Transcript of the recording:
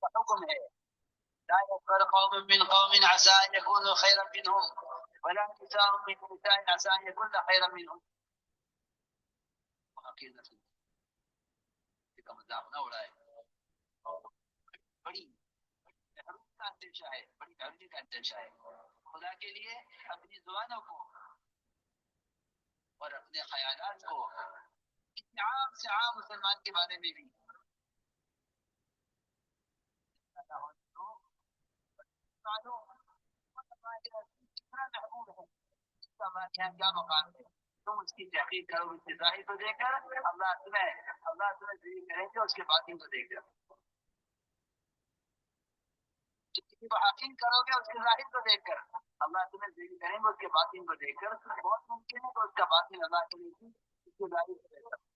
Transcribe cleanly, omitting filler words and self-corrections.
کا حکم ہے لا يسخر قوم من قوم عسى ان يكونوا خيرا منهم ولا نساء من نساء عسى ان يكون خيرا منهم حقیقت کا مذاق نہ اڑائے بڑی کا اندیشہ ہے بڑی گھبری کا اندیشہ ہے خدا کے لیے اپنی زبانوں کو اور اپنے خیالات کو عام سے عام مسلمان کے بارے میں بھی کتنا محبوب ہے اس کا واقعہ کیا مقام ہے تم اس کی تحقیق کرو اس کے ظاہر کو دیکھ کر اللہ تمہیں ذلیل کریں گے اس کے باطن کو دیکھ کر کسی کو حقیق کرو گے اس کے ظاہر کو دیکھ کر اللہ تمہیں ذلیل کریں گے اس کے باطن کو دیکھ کر بہت ممکن ہے کہ اس کا باطن اللہ کے لیے اس کے ظاہر کو دیکھ کر